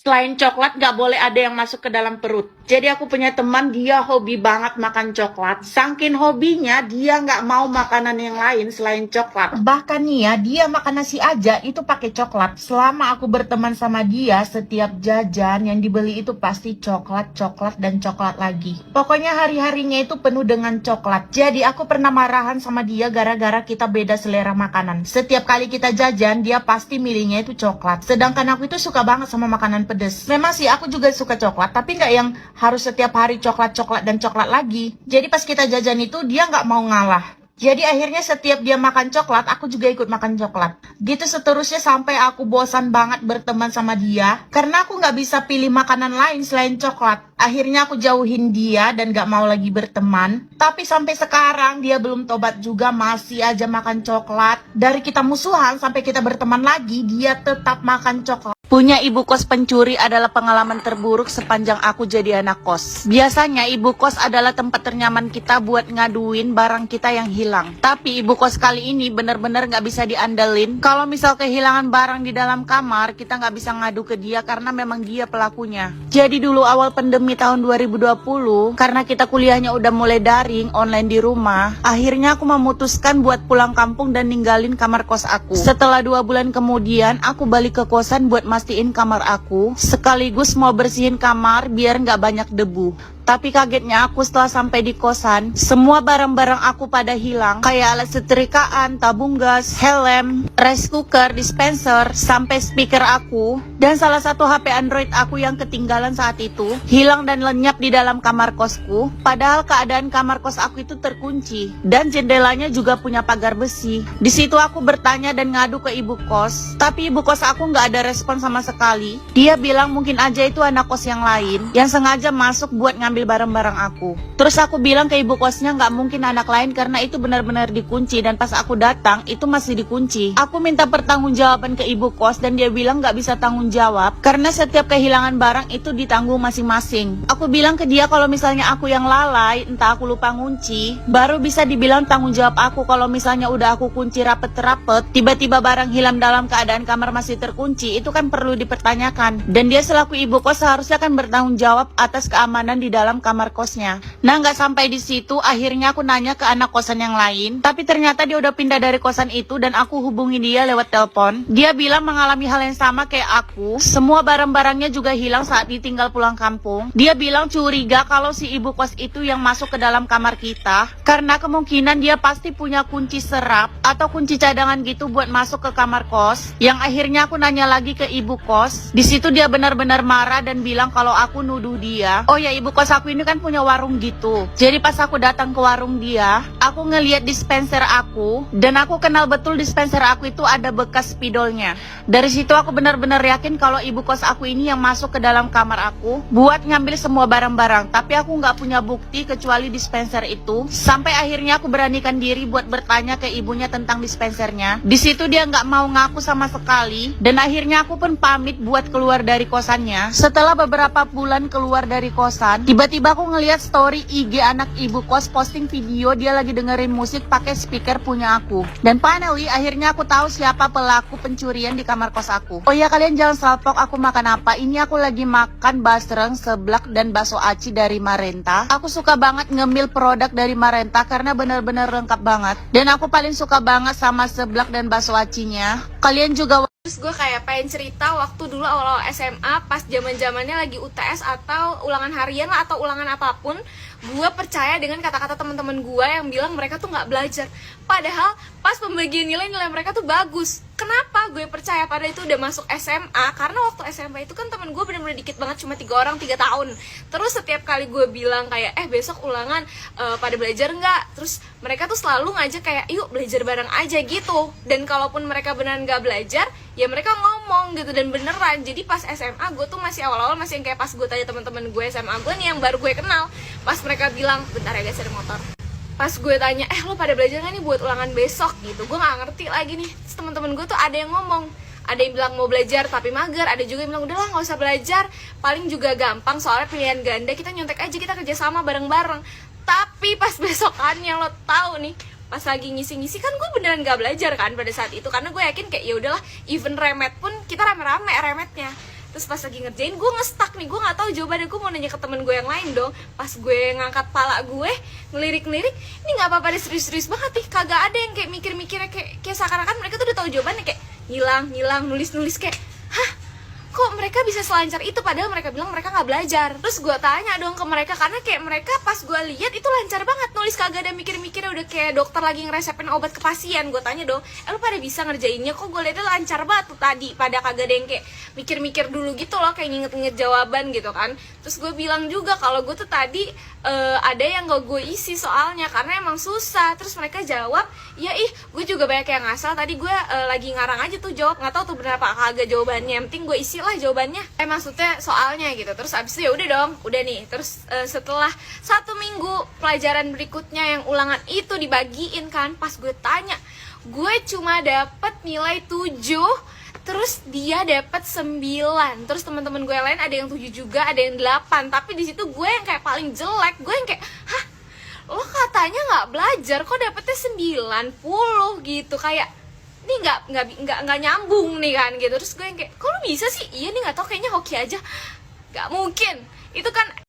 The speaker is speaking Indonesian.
Selain coklat, gak boleh ada yang masuk ke dalam perut. Jadi aku punya teman, dia hobi banget makan coklat. Saking hobinya, dia gak mau makanan yang lain selain coklat. Bahkan nih ya, dia makan nasi aja itu pakai coklat. Selama aku berteman sama dia, setiap jajan yang dibeli itu pasti coklat, coklat, dan coklat lagi. Pokoknya hari-harinya itu penuh dengan coklat. Jadi aku pernah marahan sama dia gara-gara kita beda selera makanan. Setiap kali kita jajan, dia pasti milihnya itu coklat. Sedangkan aku itu suka banget sama makanan pedas. Memang sih aku juga suka coklat, tapi nggak yang harus setiap hari coklat-coklat dan coklat lagi. Jadi pas kita jajan itu dia nggak mau ngalah. Jadi akhirnya setiap dia makan coklat, aku juga ikut makan coklat. Gitu seterusnya sampai aku bosan banget berteman sama dia. Karena aku nggak bisa pilih makanan lain selain coklat. Akhirnya aku jauhin dia dan gak mau lagi berteman. Tapi sampai sekarang dia belum tobat juga, masih aja makan coklat. Dari kita musuhan sampai kita berteman lagi, dia tetap makan coklat. Punya ibu kos pencuri adalah pengalaman terburuk sepanjang aku jadi anak kos. Biasanya ibu kos adalah tempat ternyaman kita buat ngaduin barang kita yang hilang. Tapi ibu kos kali ini bener-bener gak bisa diandelin. Kalau misal kehilangan barang di dalam kamar, kita gak bisa ngadu ke dia karena memang dia pelakunya. Jadi dulu awal pandemi tahun 2020, karena kita kuliahnya udah mulai daring, online di rumah, akhirnya aku memutuskan buat pulang kampung dan ninggalin kamar kos aku. Setelah 2 bulan kemudian, aku balik ke kosan buat mastiin kamar aku, sekaligus mau bersihin kamar biar nggak banyak debu. Tapi kagetnya aku setelah sampai di kosan, semua barang-barang aku pada hilang. Kayak alat setrikaan, tabung gas, helm, rice cooker, dispenser, sampai speaker aku. Dan salah satu HP Android aku yang ketinggalan saat itu, hilang dan lenyap di dalam kamar kosku. Padahal keadaan kamar kos aku itu terkunci. Dan jendelanya juga punya pagar besi. Di situ aku bertanya dan ngadu ke ibu kos. Tapi ibu kos aku nggak ada respon sama sekali. Dia bilang mungkin aja itu anak kos yang lain, yang sengaja masuk buat ngambil barang-barang aku. Terus aku bilang ke ibu kosnya nggak mungkin anak lain karena itu benar-benar dikunci dan pas aku datang itu masih dikunci. Aku minta pertanggungjawaban ke ibu kos dan dia bilang nggak bisa tanggung jawab karena setiap kehilangan barang itu ditanggung masing-masing. Aku bilang ke dia kalau misalnya aku yang lalai, entah aku lupa ngunci, baru bisa dibilang tanggung jawab aku. Kalau misalnya udah aku kunci rapet-rapet, tiba-tiba barang hilang dalam keadaan kamar masih terkunci, itu kan perlu dipertanyakan. Dan dia selaku ibu kos seharusnya kan bertanggung jawab atas keamanan di dalam kamar kosnya. Nah, nggak sampai di situ, akhirnya aku nanya ke anak kosan yang lain, tapi ternyata dia udah pindah dari kosan itu dan aku hubungi dia lewat telepon. Dia bilang mengalami hal yang sama kayak aku. Semua barang-barangnya juga hilang saat ditinggal pulang kampung. Dia bilang curiga kalau si ibu kos itu yang masuk ke dalam kamar kita, karena kemungkinan dia pasti punya kunci serap atau kunci cadangan gitu buat masuk ke kamar kos. Yang akhirnya aku nanya lagi ke ibu kos. Di situ dia benar-benar marah dan bilang kalau aku nuduh dia. Oh ya, ibu kos aku ini kan punya warung gitu. Jadi pas aku datang ke warung dia, aku ngeliat dispenser aku dan aku kenal betul dispenser aku itu ada bekas spidolnya. Dari situ aku benar-benar yakin kalau ibu kos aku ini yang masuk ke dalam kamar aku buat ngambil semua barang-barang. Tapi aku nggak punya bukti kecuali dispenser itu. Sampai akhirnya aku beranikan diri buat bertanya ke ibunya tentang dispensernya. Di situ dia nggak mau ngaku sama sekali dan akhirnya aku pun pamit buat keluar dari kosannya. Setelah beberapa bulan keluar dari kosan, tiba-tiba aku ngeliat story IG anak ibu kos posting video dia lagi dengerin musik pakai speaker punya aku. Dan finally akhirnya aku tahu siapa pelaku pencurian di kamar kos aku. Oh ya, kalian jangan salpok aku makan apa. Ini aku lagi makan basreng, seblak, dan bakso aci dari Marenta. Aku suka banget ngemil produk dari Marenta karena bener-bener lengkap banget. Dan aku paling suka banget sama seblak dan bakso acinya. Kalian juga. Terus gue kayak pengen cerita waktu dulu awal-awal SMA pas zaman-zamannya lagi UTS atau ulangan harian lah atau ulangan apapun, gue percaya dengan kata-kata teman-teman gue yang bilang mereka tuh nggak belajar. Padahal pas pembagian nilai mereka tuh bagus. Kenapa gue percaya? Padahal itu udah masuk SMA. Karena waktu SMA itu kan temen gue bener-bener dikit banget, cuma 3 orang 3 tahun. Terus setiap kali gue bilang kayak besok ulangan pada belajar nggak? Terus mereka tuh selalu ngajak kayak yuk belajar bareng aja gitu. Dan kalaupun mereka beneran nggak belajar, ya mereka ngomong gitu dan beneran. Jadi pas SMA gue tuh masih awal-awal masih yang kayak pas gue tanya teman-teman gue SMA gue nih yang baru gue kenal, pas mereka bilang bentar ya guys ada motor, pas gue tanya lo pada belajar nggak nih buat ulangan besok gitu, gue nggak ngerti lagi nih. Terus teman-teman gue tuh ada yang ngomong, ada yang bilang mau belajar tapi mager, ada juga yang bilang udahlah nggak usah belajar, paling juga gampang soalnya pilihan ganda, kita nyontek aja, kita kerja sama bareng-bareng. Tapi pas besokannya lo tahu nih, pas lagi ngisi-ngisi kan gue beneran gak belajar kan pada saat itu, karena gue yakin kayak ya udahlah, even remet pun kita rame-rame remetnya. Terus pas lagi ngerjain gue nge-stuck nih, gue nggak tahu jawabannya. Gue mau nanya ke temen gue yang lain dong. Pas gue ngangkat pala gue, ngelirik-ngelirik, ini nggak apa-apa deh, serius-serius banget nih. Kagak ada yang kayak mikir-mikirnya kayak seakan-akan mereka tuh udah tahu jawabannya, kayak ngilang, nulis-nulis kayak, hah? Kok mereka bisa selancar itu, padahal mereka bilang mereka nggak belajar. Terus gue tanya dong ke mereka, karena kayak mereka pas gue lihat itu lancar banget nulis, kagak ada mikir-mikirnya, udah kayak dokter lagi ngeresepin obat ke pasien. Gue tanya dong, lu pada bisa ngerjainnya? Kok gue liatnya lancar banget tuh tadi, pada kagak ada yang kayak mikir-mikir dulu gitu loh, kayak nginget-nginget jawaban gitu kan. Terus gue bilang juga kalau gue tuh tadi ada yang gak gue isi soalnya karena emang susah. Terus mereka jawab, ya gue juga banyak yang ngasal, tadi gue lagi ngarang aja tuh jawab, nggak tahu tuh bener apa kagak jawabannya, yang penting gue isi lah jawabannya, maksudnya soalnya gitu. Terus abis itu ya udah dong, udah nih. Terus setelah 1 minggu pelajaran berikutnya yang ulangan itu dibagiin kan, pas gue tanya, gue cuma dapet nilai 7, terus dia dapat 9. Terus teman-teman gue yang lain ada yang 7 juga, ada yang 8. Tapi di situ gue yang kayak paling jelek, gue yang kayak, hah, lo katanya nggak belajar kok dapetnya 90 gitu, kayak ini nggak nyambung nih kan gitu. Terus gue yang kayak, kok lo bisa sih? Iya nih, nggak tau, kayaknya hoki aja. Nggak mungkin, itu kan